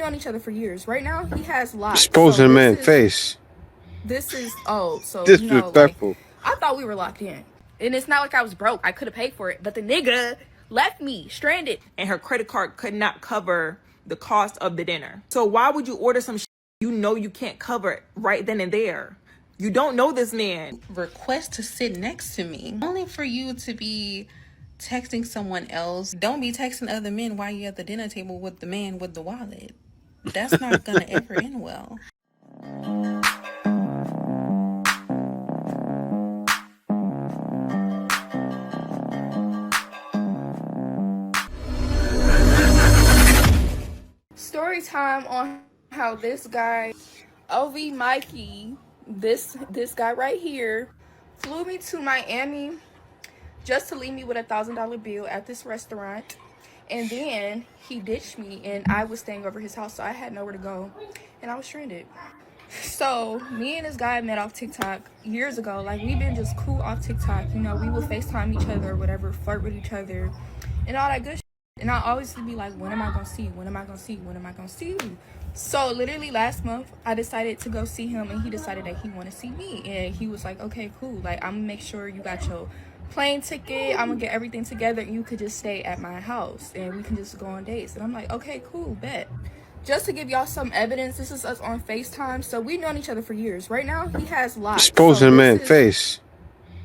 known each other for years. Right now, he has lots. Exposing a man's face. This is, oh, so, you know, like, Disrespectful. I thought we were locked in. And it's not like I was broke. I could have paid for it. But the nigga left me stranded. And her credit card could not cover the cost of the dinner. So why would you order some shit you know you can't cover it right then and there? You don't know this man. Request to sit next to me, only for you to be texting someone else. Don't be texting other men while you're at the dinner table with the man with the wallet. That's not gonna ever end well. Story time on how this guy, OV Mikey, this guy right here, flew me to Miami just to leave me with $1,000 bill at this restaurant. And then he ditched me and I was staying over his house, so I had nowhere to go and I was stranded. So me and this guy met off TikTok years ago. Like, we've been just cool off TikTok, you know. We would FaceTime each other or whatever, flirt with each other and all that good shit. And I always would be like, when am I gonna see you? When am I gonna see you? When am I gonna see you? So literally last month I decided to go see him, and he decided that he wanted to see me. And he was like, okay, cool, like, I'm gonna make sure you got your plane ticket, I'm gonna get everything together, and you could just stay at my house and we can just go on dates. And I'm like, okay, cool, bet. Just to give y'all some evidence, this is us on FaceTime. So we've known each other for years. Right now he has lots. Exposing a man's face.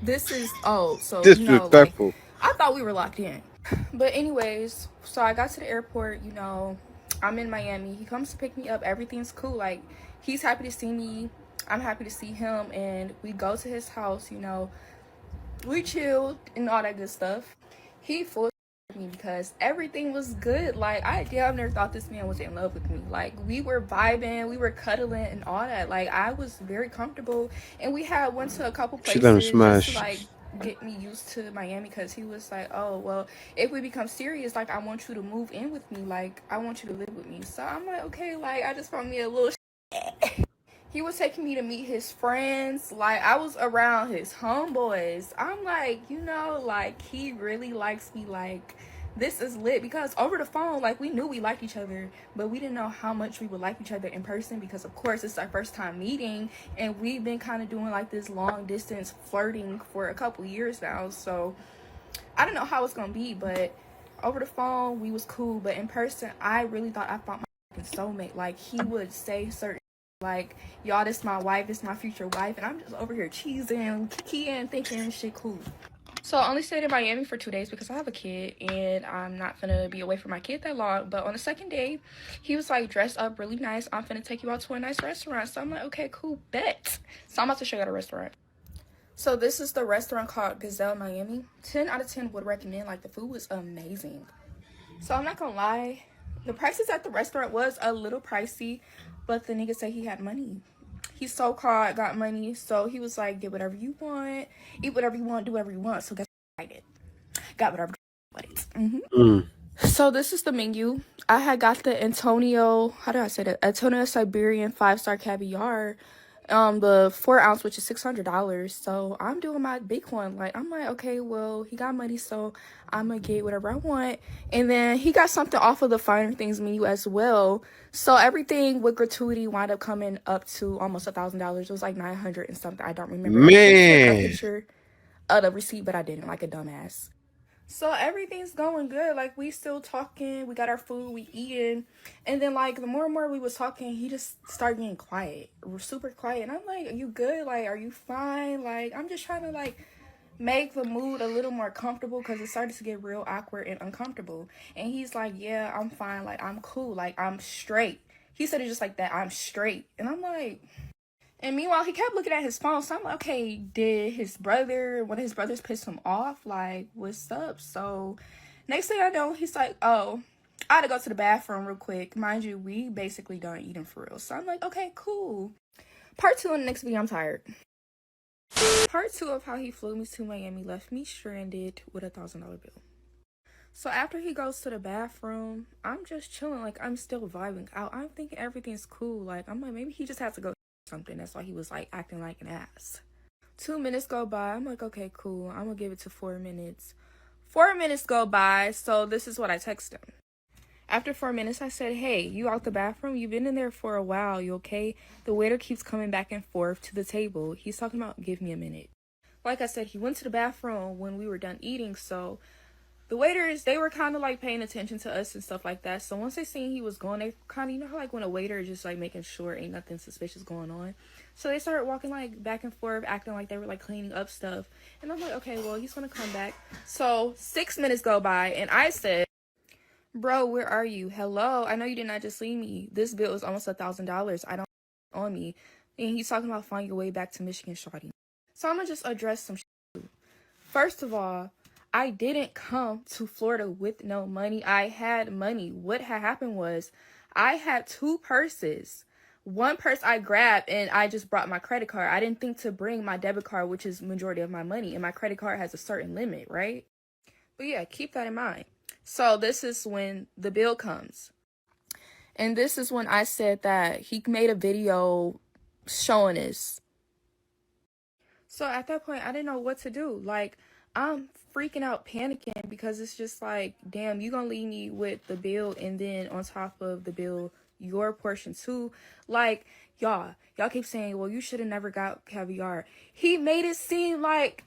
This is, oh, so, disrespectful. You know, like, I thought we were locked in. But anyways, so I got to the airport, you know, I'm in Miami. He comes to pick me up. Everything's cool. Like, he's happy to see me. I'm happy to see him. And we go to his house, you know. We chilled and all that good stuff. He full me because everything was good. Like, I damn near thought this man was in love with me. Like, we were vibing, we were cuddling and all that. Like, I was very comfortable. And we had went to a couple places just to, like, get me used to Miami, because he was like, oh, well, if we become serious, like, I want you to move in with me, like, I want you to live with me. So I'm like, okay, like, I just found me a little He was taking me to meet his friends. Like, I was around his homeboys. I'm like, you know, like, he really likes me. Like, this is lit. Because over the phone, like, we knew we liked each other, but we didn't know how much we would like each other in person, because of course it's our first time meeting, and we've been kind of doing like this long distance flirting for a couple years now. So I don't know how it's gonna be, but over the phone we was cool, but in person I really thought I found my soulmate. Like, he would say certain, like, y'all, this my wife, this my future wife, and I'm just over here cheesing, kikiing, thinking shit cool. So I only stayed in Miami for 2 days because I have a kid and I'm not gonna be away from my kid that long. But on the second day, he was like, dressed up really nice, I'm finna take you out to a nice restaurant. So I'm like, okay, cool, bet. So I'm about to show you the restaurant. So this is the restaurant called Gazelle Miami. 10 out of 10 would recommend. Like, the food was amazing. So I'm not gonna lie, the prices at the restaurant was a little pricey, but the nigga said he had money. He's so-called got money, so he was like, get whatever you want, eat whatever you want, do whatever you want. So guess what I did? Got whatever I wanted. So this is the menu. I had got the Antonio, how do I say that? Antonio Siberian 5-star caviar, the 4 ounce, which is $600. So I'm doing my big one. Like, I'm like, okay, well, he got money, so I'm gonna get whatever I want. And then he got something off of the finer things menu as well. So everything with gratuity wound up coming up to almost $1,000. It was like 900 and something. I don't remember. Man, I took a picture of the receipt, but I didn't, like a dumbass. So everything's going good. Like, we still talking, we got our food, we eating. And then, like, the more and more we was talking, he just started getting quiet. We're super quiet. And I'm like, are you good? Like, are you fine? Like, I'm just trying to, like, make the mood a little more comfortable, because it started to get real awkward and uncomfortable. And he's like, yeah, I'm fine. Like, I'm cool. Like, I'm straight. He said it just like that. I'm straight. And I'm like... And meanwhile, he kept looking at his phone. So I'm like, okay, did one of his brothers piss him off? Like, what's up? So next thing I know, he's like, oh, I had to go to the bathroom real quick. Mind you, we basically done eating for real. So I'm like, okay, cool. Part 2 in the next video. I'm tired. Part 2 of how he flew me to Miami left me stranded with $1,000 bill. So after he goes to the bathroom, I'm just chilling. Like, I'm still vibing out. I'm thinking everything's cool. Like, I'm like, maybe he just has to go something. That's why he was like acting like an ass. 2 minutes go by. I'm like, okay, cool. I'm gonna give it to 4 minutes. 4 minutes go by. So this is what I text him. After 4 minutes, I said, hey, you out the bathroom? You've been in there for a while. You okay? The waiter keeps coming back and forth to the table. He's talking about, give me a minute. Like I said, he went to the bathroom when we were done eating, so the waiters, they were kind of like paying attention to us and stuff like that. So once they seen he was going, they kind of, you know how like when a waiter is just like making sure ain't nothing suspicious going on. So they started walking like back and forth, acting like they were like cleaning up stuff. And I'm like, okay, well, he's going to come back. So 6 minutes go by and I said, bro, where are you? Hello, I know you did not just leave me. This bill is almost $1,000. I don't on me. And he's talking about find your way back to Michigan, shawty. So I'm going to just address some shit. First of all, I didn't come to Florida with no money. I had money. What had happened was I had 2 purses. One purse I grabbed and I just brought my credit card. I didn't think to bring my debit card, which is majority of my money. And my credit card has a certain limit, right? But yeah, keep that in mind. So this is when the bill comes. And this is when I said that he made a video showing us. So at that point, I didn't know what to do. Like, I'm freaking out, panicking, because it's just like, damn, you gonna leave me with the bill and then on top of the bill, your portion too. Like, y'all keep saying, well, you should have never got caviar. He made it seem like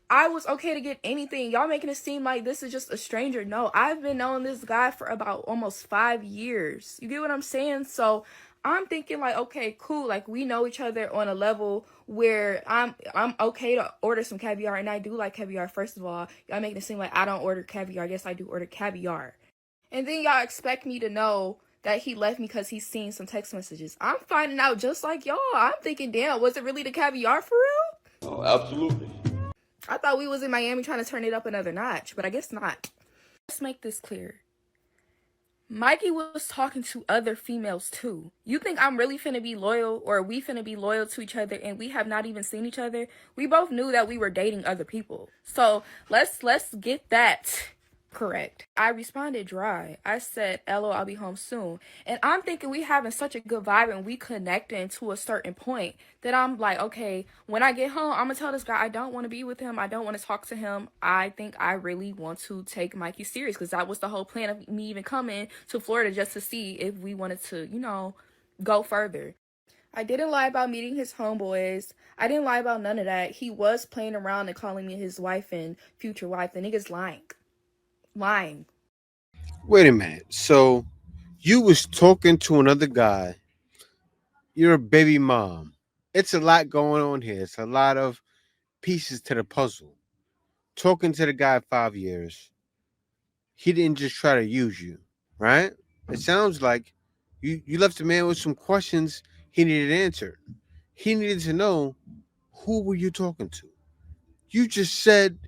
I was okay to get anything. Y'all making it seem like this is just a stranger. No, I've been knowing this guy for about almost 5 years. You get what I'm saying? So I'm thinking like, okay, cool. Like we know each other on a level where I'm okay to order some caviar, and I do like caviar. First of all, y'all making it seem like I don't order caviar. I guess I do order caviar. And then y'all expect me to know that he left me because he's seen some text messages. I'm finding out just like y'all. I'm thinking, damn, was it really the caviar for real? Oh, absolutely. I thought we was in Miami trying to turn it up another notch, but I guess not. Let's make this clear. Mikey was talking to other females too. You think I'm really finna be loyal, or we finna be loyal to each other and we have not even seen each other? We both knew that we were dating other people. So let's get that correct. I responded dry. I said, LO, I'll be home soon. And I'm thinking we having such a good vibe and we connecting to a certain point that I'm like, okay, when I get home, I'm gonna tell this guy I don't want to be with him. I don't want to talk to him. I think I really want to take Mikey serious, because that was the whole plan of me even coming to Florida, just to see if we wanted to, you know, go further. I didn't lie about meeting his homeboys. I didn't lie about none of that. He was playing around and calling me his wife and future wife. The nigga's lying. Wait a minute. So you was talking to another guy. You're a baby mom. It's a lot going on here. It's a lot of pieces to the puzzle. Talking to the guy 5 years. He didn't just try to use you, right? It sounds like you left the man with some questions he needed answered. He needed to know, who were you talking to? You just said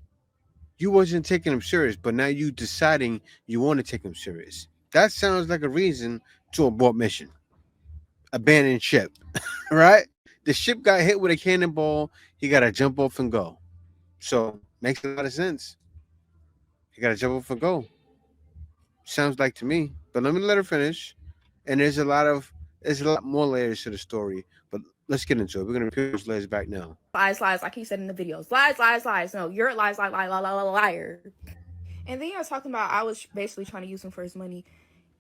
you wasn't taking him serious, but now you deciding you want to take him serious. That sounds like a reason to abort mission. Abandon ship, right? The ship got hit with a cannonball. He got to jump off and go. So makes a lot of sense. He got to jump off and go. Sounds like to me. But let me let her finish. And there's a lot more layers to the story. But let's get into it. We're gonna peel those layers back now. Lies, like he said in the videos. Lies. No, you're a liar. And then you're talking about I was basically trying to use him for his money.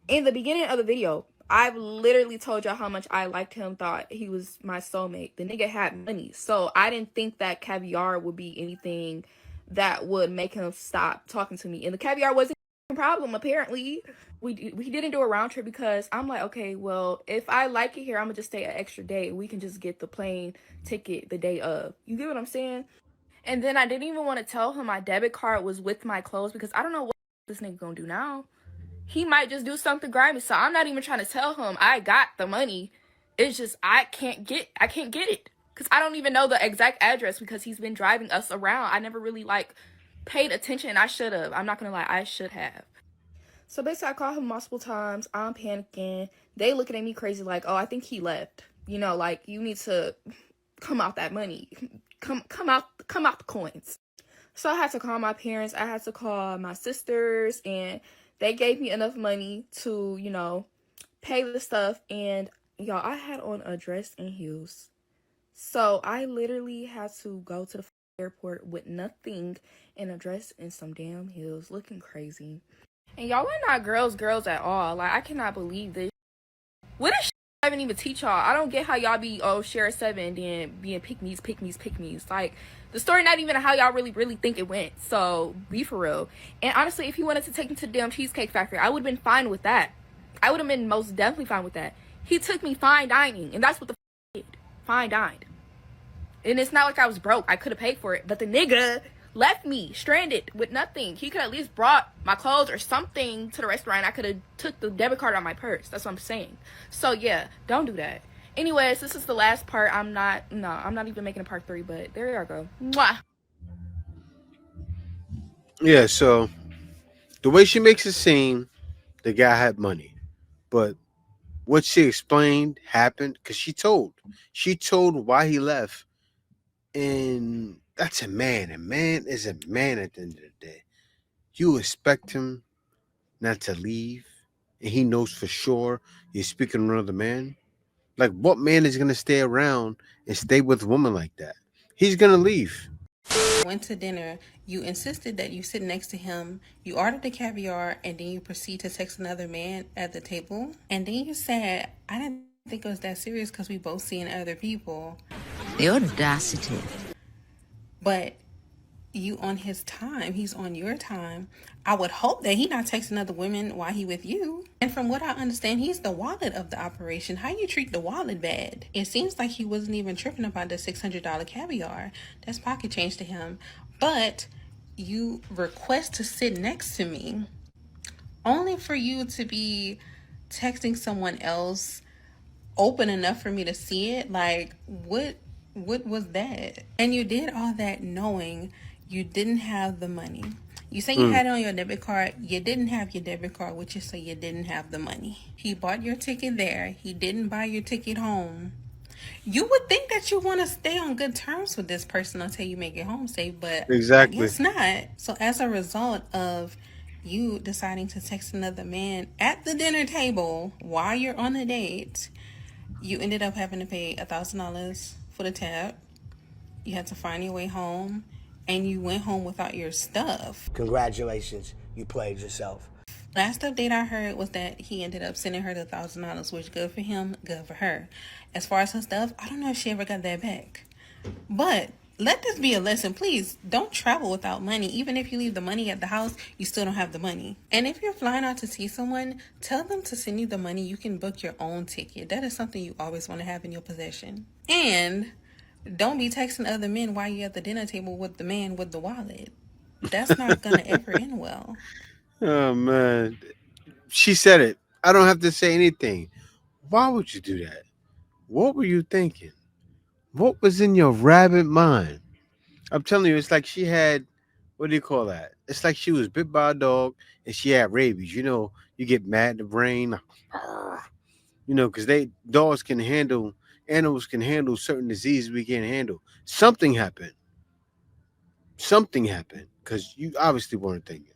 In the beginning of the video, I've literally told y'all how much I liked him, thought he was my soulmate. The nigga had money. So I didn't think that caviar would be anything that would make him stop talking to me. And the caviar wasn't a problem, apparently. We didn't do a round trip because I'm like, okay, well, if I like it here, I'm going to just stay an extra day. We can just get the plane ticket the day of. You get what I'm saying? And then I didn't even want to tell him my debit card was with my clothes, because I don't know what this nigga gonna do now. He might just do something grimy. So I'm not even trying to tell him I got the money. It's just I can't get it. Because I don't even know the exact address, because he's been driving us around. I never really like paid attention. I should have. I'm not gonna lie, I should have. So basically I called him multiple times. I'm panicking. They looking at me crazy like, oh, I think he left. You know, like, you need to come out that money. Come out the coins. So I had to call my parents. I had to call my sisters, and they gave me enough money to, you know, pay the stuff. And y'all, I had on a dress and heels. So I literally had to go to the airport with nothing, and a dress and some damn heels, looking crazy. And y'all are not girls at all. Like, I cannot believe this. What is I haven't even teach y'all? I don't get how y'all be, oh, share a 7, then being pick me's. Like, the story not even how y'all really think it went. So, be for real. And honestly, if he wanted to take me to the damn Cheesecake Factory, I would have been fine with that. I would have been most definitely fine with that. He took me fine dining, and that's what the did. Fine dined. And it's not like I was broke. I could have paid for it. But the nigga left me stranded with nothing. He could at least brought my clothes or something to the restaurant. I could have took the debit card out my purse. That's what I'm saying. So yeah, don't do that. Anyways, this is the last part. I'm not even making a part 3, but there you go. Mwah. Yeah, so the way she makes it seem, the guy had money. But what she explained happened because she told why he left. And that's a man. A man is a man at the end of the day. You expect him not to leave, and he knows for sure you're speaking to another man. Like, what man is gonna stay around and stay with a woman like that? He's gonna leave. Went to dinner, you insisted that you sit next to him, you ordered the caviar, and then you proceed to text another man at the table. And then you said, I didn't think it was that serious because we both seeing other people. The audacity. But you on his time, he's on your time. I would hope that he not texting other women while he with you. And from what I understand, he's the wallet of the operation. How you treat the wallet bad? It seems like he wasn't even tripping about the $600 caviar. That's pocket change to him. But you request to sit next to me only for you to be texting someone else open enough for me to see it. Like, what was that? And you did all that knowing you didn't have the money. You say you had it on your debit card. You didn't have your debit card with you, so you didn't have the money. He bought your ticket there. He didn't buy your ticket home. You would think that you want to stay on good terms with this person until you make it home safe, but Exactly. I guess not. So as a result of you deciding to text another man at the dinner table while you're on a date, you ended up having to pay $1,000 for the tab. You had to find your way home, and you went home without your stuff. Congratulations, you played yourself. Last update I heard was that he ended up sending her the $1,000, which good for him, good for her. As far as her stuff, I don't know if she ever got that back. But let this be a lesson. Please don't travel without money. Even if you leave the money at the house, you still don't have the money. And if you're flying out to see someone, tell them to send you the money. You can book your own ticket. That is something you always want to have in your possession. And don't be texting other men while you're at the dinner table with the man with the wallet. That's not going to ever end well. Oh man, she said it. I don't have to say anything. Why would you do that? What were you thinking? What was in your rabbit mind? I'm telling you, it's like she had, what do you call that? It's like she was bit by a dog and she had rabies. You know, you get mad in the brain, because dogs can handle, animals can handle certain diseases we can't handle. Something happened. Something happened because you obviously weren't thinking.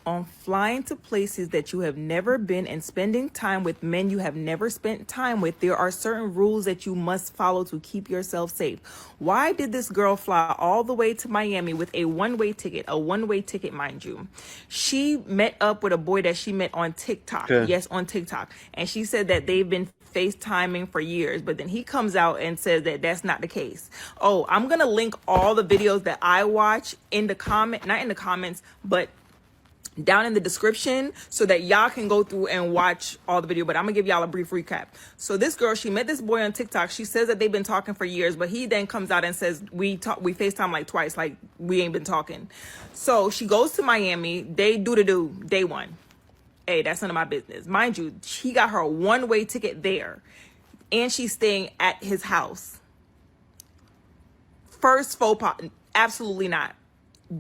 On flying to places that you have never been and spending time with men you have never spent time with, there are certain rules that you must follow to keep yourself safe. Why did this girl fly all the way to Miami with a one-way ticket, mind you? She met up with a boy that she met on TikTok. Okay. Yes, on TikTok. And she said that they've been FaceTiming for years, but then he comes out and says that that's not the case. Oh, I'm gonna link all the videos that I watch in the not in the comments, but down in the description so that y'all can go through and watch all the video. But I'm gonna give y'all a brief recap. So this girl, she met this boy on TikTok. She says that they've been talking for years, but he then comes out and says we FaceTime like twice, like we ain't been talking. So she goes to Miami. They do day one. Hey, that's none of my business. Mind you, he got her a one-way ticket there, and she's staying at his house. First faux pas, absolutely not.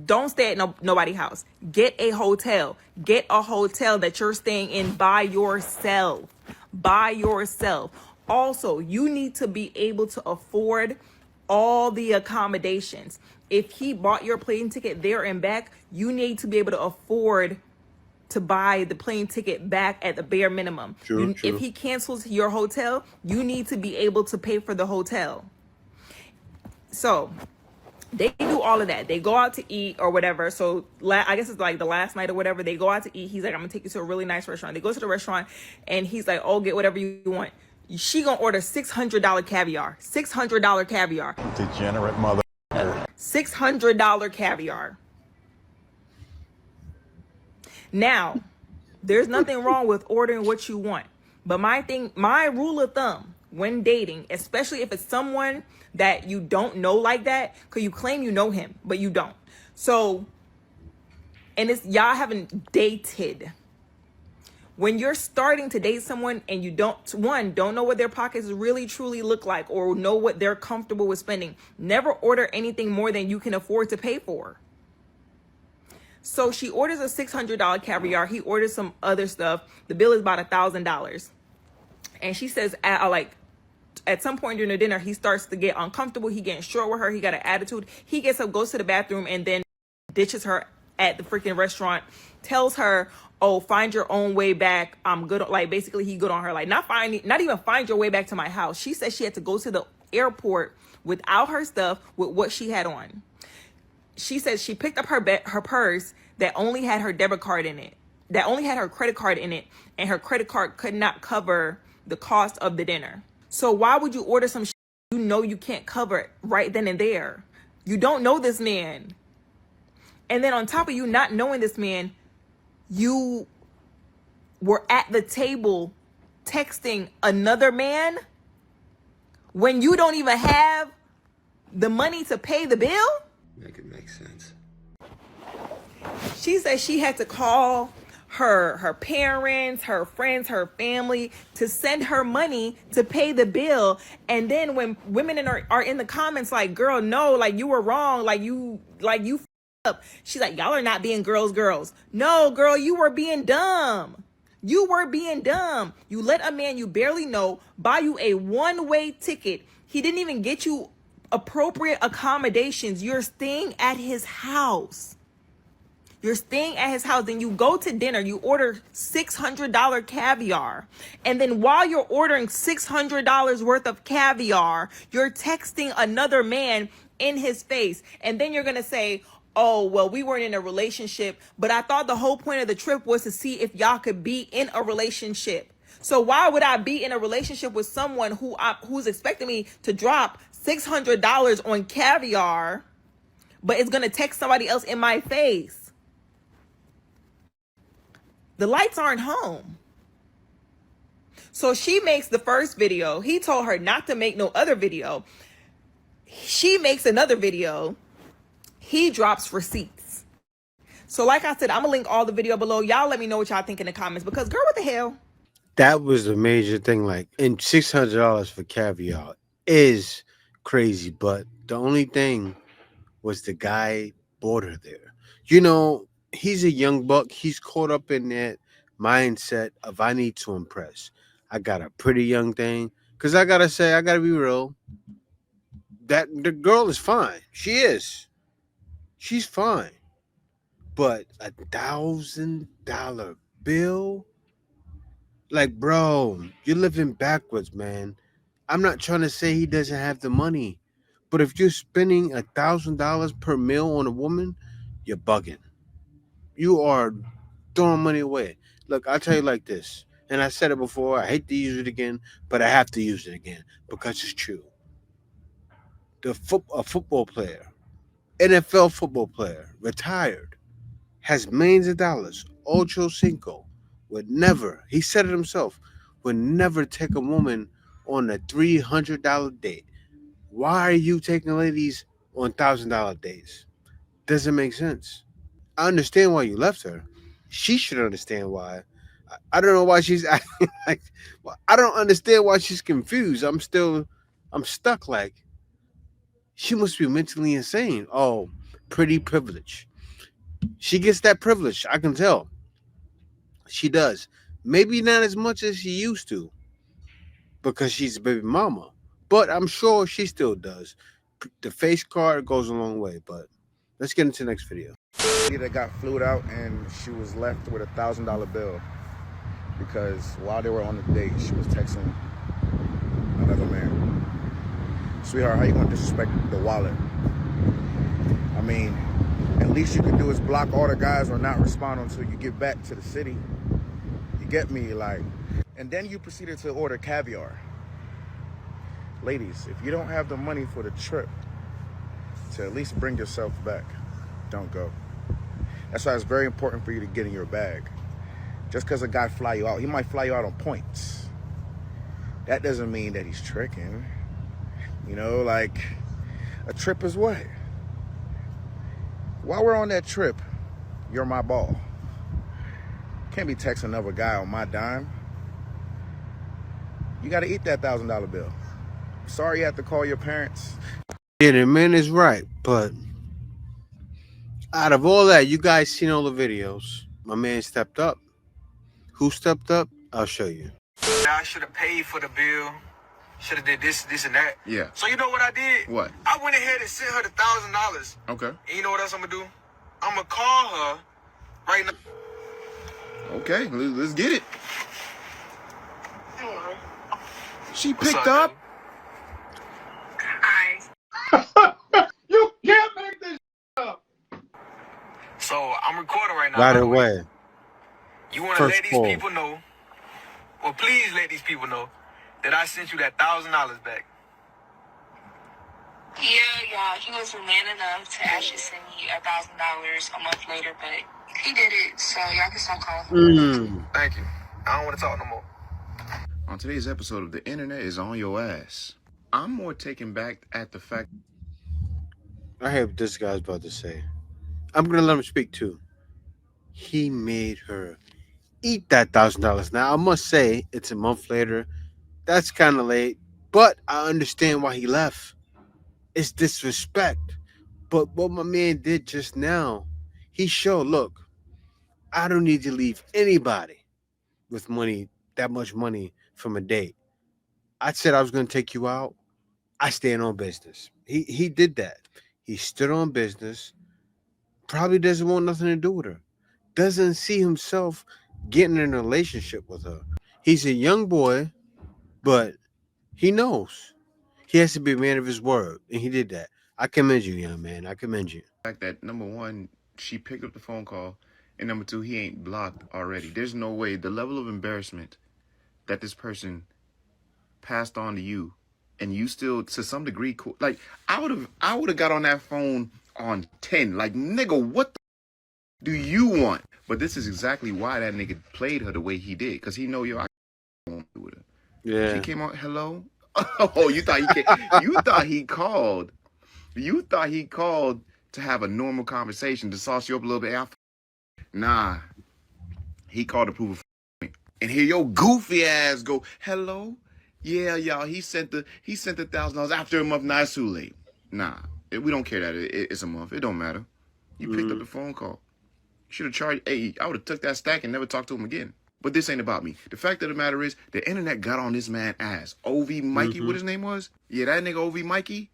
Don't stay at nobody's house. Get a hotel. Get a hotel that you're staying in by yourself. By yourself. Also, you need to be able to afford all the accommodations. If he bought your plane ticket there and back, you need to be able to afford to buy the plane ticket back at the bare minimum. True. If he cancels your hotel, you need to be able to pay for the hotel. So They do all of that. They go out to eat or whatever. So I guess it's like the last night or whatever. They go out to eat. He's like, I'm gonna take you to a really nice restaurant. They go to the restaurant and he's like, oh, get whatever you want. She gonna order $600 caviar. $600 caviar. Degenerate mother. $600 caviar. Now, there's nothing wrong with ordering what you want. But my rule of thumb when dating, especially if it's someone that you don't know like that, because you claim you know him, but you don't. So, and it's y'all haven't dated. When you're starting to date someone and you don't know what their pockets really truly look like or know what they're comfortable with spending, never order anything more than you can afford to pay for. So she orders a $600 caviar. He orders some other stuff. The bill is about $1,000. And she says, at some point during the dinner, he starts to get uncomfortable. He getting short with her. He got an attitude. He gets up, goes to the bathroom, and then ditches her at the freaking restaurant. Tells her, oh, find your own way back. I'm good. Like, basically, he good on her. Like, not even find your way back to my house. She said she had to go to the airport without her stuff, with what she had on. She says she picked up her purse that only had her debit card in it, that only had her credit card in it, and her credit card could not cover the cost of the dinner. So why would you order some shit you know you can't cover it right then and there? You don't know this man. And then on top of you not knowing this man, you were at the table texting another man when you don't even have the money to pay the bill? Make it make sense. She said she had to call her parents, her friends, her family to send her money to pay the bill. And then when women are in the comments like, girl, no, like you were wrong, like you up. She's like, y'all are not being girls. No, girl, you were being dumb. You were being dumb. You let a man you barely know buy you a one-way ticket. He didn't even get you appropriate accommodations. You're staying at his house. You're staying at his house. Then you go to dinner. You order $600 caviar. And then while you're ordering $600 worth of caviar, you're texting another man in his face. And then you're going to say, oh, well, we weren't in a relationship, but I thought the whole point of the trip was to see if y'all could be in a relationship. So why would I be in a relationship with someone who's expecting me to drop $600 on caviar, but it's going to text somebody else in my face? The lights aren't home. So she makes the first video. He told her not to make no other video. She makes another video. He drops receipts. So like I said, I'm going to link all the video below. Y'all let me know what y'all think in the comments, because girl, what the hell? That was a major thing. Like, and $600 for caviar is crazy. But the only thing was the guy brought her there. You know, he's a young buck. He's caught up in that mindset of I need to impress. I got a pretty young thing. Because I got to say, I got to be real. That the girl is fine. She is. She's fine. But $1,000 bill? Like, bro, you're living backwards, man. I'm not trying to say he doesn't have the money. But if you're spending $1,000 per meal on a woman, you're bugging. You are throwing money away. Look, I'll tell you like this. And I said it before. I hate to use it again, but I have to use it again because it's true. A football player, NFL football player, retired, has millions of dollars. Ocho Cinco would never, he said it himself, would never take a woman on a $300 date. Why are you taking ladies on $1,000 dates? Doesn't make sense. I understand why you left her. She should understand why. I don't know why she's acting like, well, I don't understand why she's confused. I'm stuck. Like, she must be mentally insane. Oh, pretty privilege. She gets that privilege. I can tell. She does. Maybe not as much as she used to because she's a baby mama. But I'm sure she still does. The face card goes a long way. But let's get into the next video. That got flued out and she was left with $1,000 bill because while they were on the date, she was texting another man. Sweetheart, how you gonna disrespect the wallet? mean, at least you can do is block all the guys or not respond until you get back to the city. You get me? Like, and then you proceeded to order caviar. Ladies, if you don't have the money for the trip to at least bring yourself back, don't go. That's why it's very important for you to get in your bag. Just because a guy fly you out, he might fly you out on points. That doesn't mean that he's tricking. You know, like, a trip is what? While we're on that trip, you're my ball. Can't be texting another guy on my dime. You gotta eat that $1,000 bill. Sorry you have to call your parents. Yeah, the man is right, but out of all that, you guys seen all the videos. My man stepped up. Who stepped up? I'll show you. I should have paid for the bill. Should have did this, and that. Yeah. So you know what I did? What? I went ahead and sent her the $1,000. Okay. And you know what else I'm gonna do? I'm gonna call her right now. Okay, let's get it. She What's picked up? up. Hi. You can't make this up. So I'm recording right now. Right by the way. away. You wanna First let these call. people know, or please let these people know that I sent you that $1,000 back. Yeah, he was man enough to actually send me $1,000 a month later, but he did it, so y'all can stop calling him. Thank you. I don't want to talk no more. On today's episode of The Internet is on your ass. I'm more taken back at the fact. I hear what this guy's about to say. I'm gonna let him speak too. He made her eat that $1,000. Now I must say it's a month later. That's kind of late, but I understand why he left. It's disrespect. But what my man did just now, he showed, look, I don't need to leave anybody with money, that much money from a date. I said I was going to take you out. I stand on business. He did that. He stood on business. Probably doesn't want nothing to do with her. Doesn't see himself getting in a relationship with her. He's a young boy, but he knows. He has to be a man of his word, and he did that. I commend you, young man. I commend you. Fact that number one, she picked up the phone call, and number two, he ain't blocked already. There's no way the level of embarrassment that this person passed on to you, and you still to some degree like I would have got on that phone on 10. Like, nigga, what the do you want? But this is exactly why that nigga played her the way he did, because he know, yo, I won't do with her. Yeah. She came on, hello. Oh, you thought he called. You thought he called to have a normal conversation to sauce you up a little bit. Nah, he called to prove a point. And here your goofy ass go, hello. Yeah, y'all. He sent the $1,000 after a month. Nah, it's too late. Nah, we don't care that it's a month. It don't matter. You picked up the phone call. Should have charged. Hey, I would have took that stack and never talked to him again. But this ain't about me. The fact of the matter is, the internet got on this man's ass. OV Mikey, what his name was? Yeah, that nigga OV Mikey.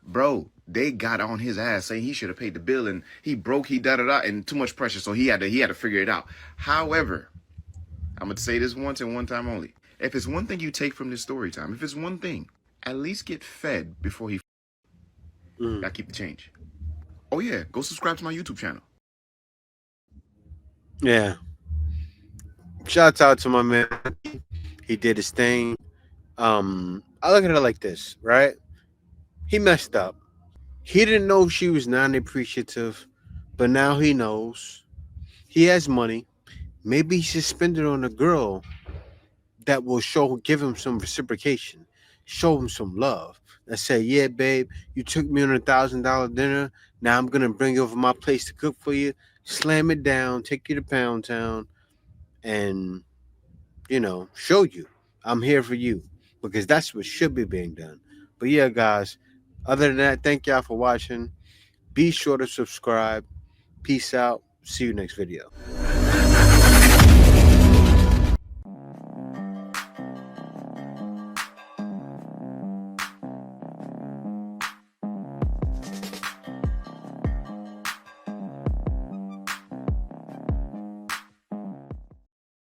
Bro, they got on his ass saying he should have paid the bill and he broke, he da-da-da, and too much pressure, so he had to figure it out. However, I'm going to say this once and one time only. If it's one thing you take from this story time, if it's one thing, at least get fed before he gotta keep the change. Oh yeah, go subscribe to my YouTube channel. Yeah. Shouts out to my man. He did his thing. I look at it like this, right? He messed up. He didn't know she was non-appreciative, but now he knows. He has money. Maybe he should spend it on a girl that will give him some reciprocation, show him some love. And say, yeah, babe, you took me on $1,000 dinner. Now I'm gonna bring you over my place to cook for you. Slam it down, take you to Pound Town, and show you I'm here for you, because that's what should be being done. But yeah, guys, other than that, thank y'all for watching. Be sure to subscribe. Peace out. See you next video.